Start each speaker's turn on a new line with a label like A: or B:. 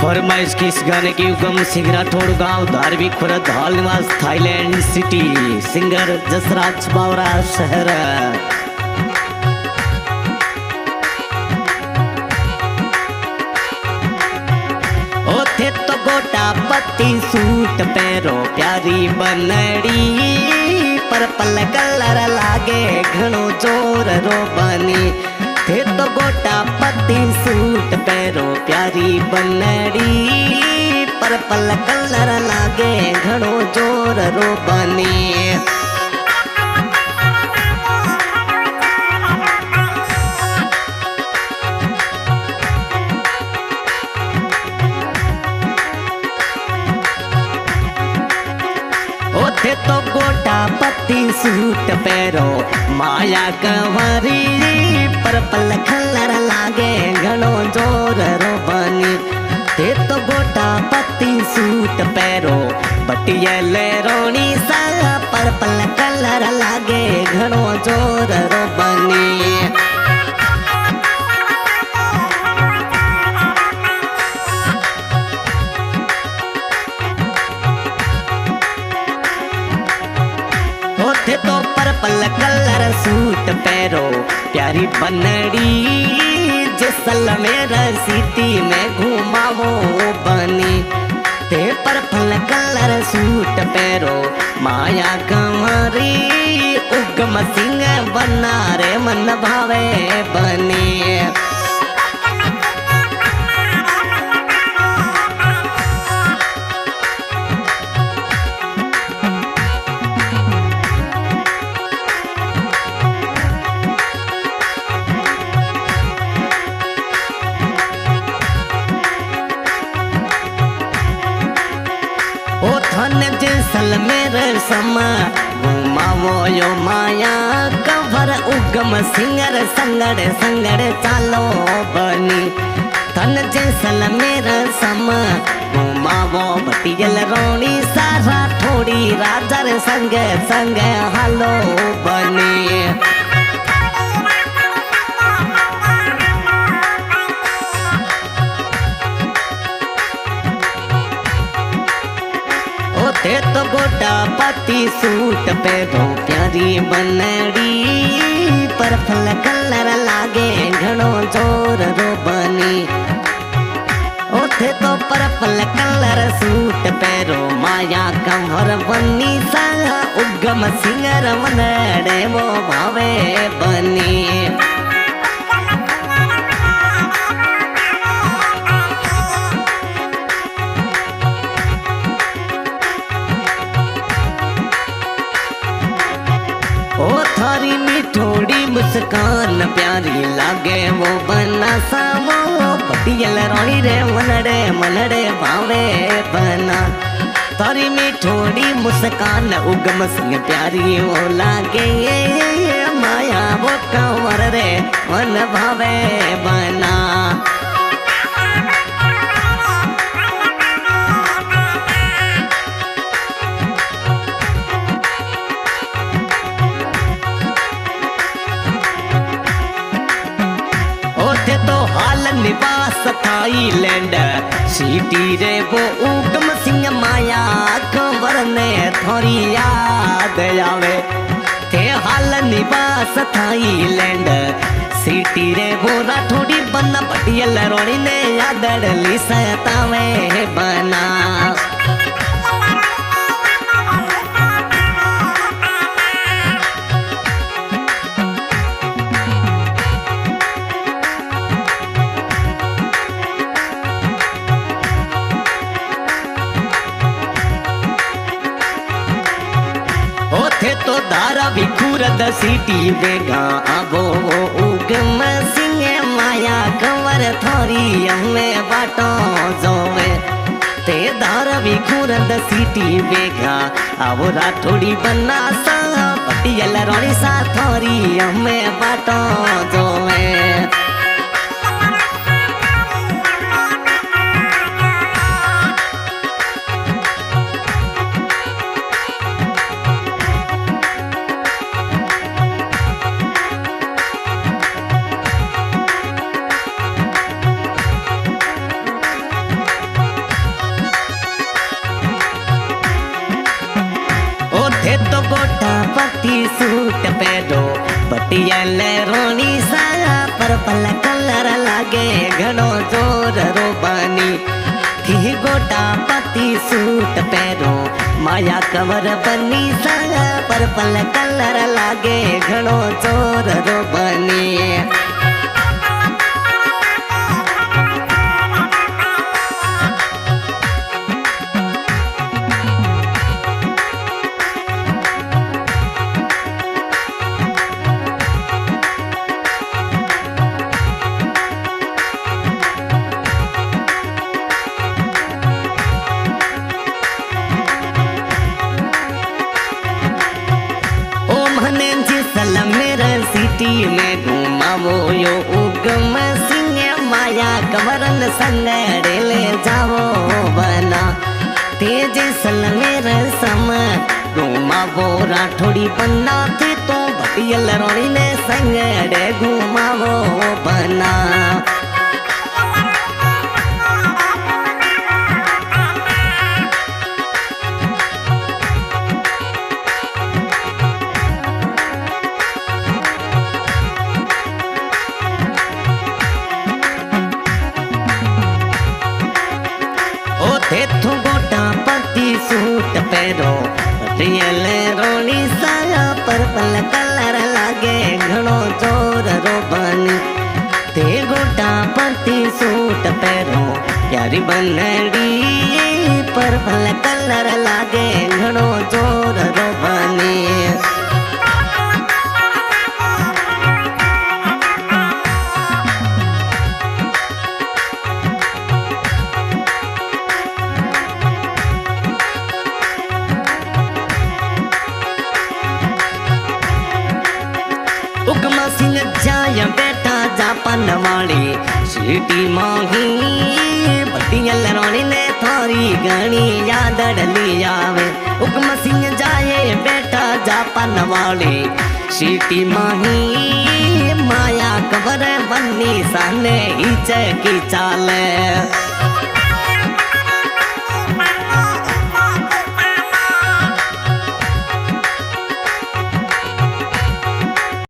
A: फरमाइश की इस गाने की उगम सिंह राठौड़ गांव धारवी खुरद हाल निवास थाईलैंड सिटी सिंगर जसराज बावरा शहर। ओथे तो गोटा पत्ती सूट पैरो प्यारी बनड़ी पर्पल कलर लागे घणो जोर रो बनी। थे तो गोटा पत्ती सूट पैरो प्यारी बनड़ी पर्पल कलर लागे घणो जोर रो बनी। ओथे तो गोटा पत्ती सूट पैरो माया कंवरी पर्पल कलर लागे घणो जोर रो बनी। थे तो गोटा पत्ती सूट पैरो बटियल रोणी सा पर्पल कलर लागे घणो जोर रो बनी। ओथे तो पर्पल कलर सूट पैरो प्यारी बनड़ी जैसलमेर सिटी में घुमावो बनी। ते पर्पल कलर सूट पैरो माया कंवरी उगम सिंह बना रे मन भावे बनी। ओ धन जैसलमेर समा घुमावो यो माया कंवर उगम सिंगर संगड़ संगड़ चालो बनी। धन जैसलमेर समा घुमावो बटियल रोणी सारा थोड़ी राजर संग संग हालो बनी। ओथे तो गोटा पत्ती सूट पैरो प्यारी बनड़ी पर्पल कलर लागे घणो जोर रो बनी। ओथे तो पर्पल कलर सूट पैरो माया कंवर बनी सा उगम सिंगर मनड़े वो भावे बनी। ओ थारी मिठोड़ी मुस्कान प्यारी लागे वो बना सा वो बटियल रोणी रे मनड़े मनड़े भावे बना। थारी मिठोड़ी मुस्कान उगम सिंह प्यारी वो लागे माया वो कंवर रे मन भावे बना। ओथे तो हाल निवास थाईलैंड सिटी रे वो उगम सिंह माया कंवर ने थोड़ी याद आवे। थे हाल निवास थाईलैंड सिटी रे वो राठौड़ी बना बटियल रोणी ने यादड़ली सतावे बना। ओथे तो धारावी खुरद सिटी बेगा आवो उगम सिंह माया कंवर थोड़ी हमें बाटो जोवे। ते धारावी खुरद सिटी बेगा आवो राठौड़ी बना सा पटियल रोणी सा थोड़ी हमें बाटो जोवे। पति सूट पहरो पटियल रोनी सा पर्पल कलर लागे घणो जोर रोबानी थी गोटा पति सूट पहरो माया कवर बनी सा पर्पल कलर लागे घणो जोर रोबानी सिटी में घुमावो यो उगम सिंह माया कवरन संगड़े ले जावो बना तेज सलमेर सम घुमावो राठौड़ी बना थे तो भटियल रोड़ी ने संगड़े घुमावो बना थेथु गोटा पति सूट पहरो पटियल रोनी साया पर्पल कलर लागे घणो जोर रोबानी ते गोटा पति सूट पहरो यारी बनड़ी पर्पल कलर लागे घणो जोर रोबानी उगमा सिंह जाय बेटा जापन वाली सीटी माही बटियल रोनी ने थारी गणी याद डली आवे उगमा सिंह जाए बेटा जापन वाली सीटी माही माया कबर बन्नी साने हिच की चाले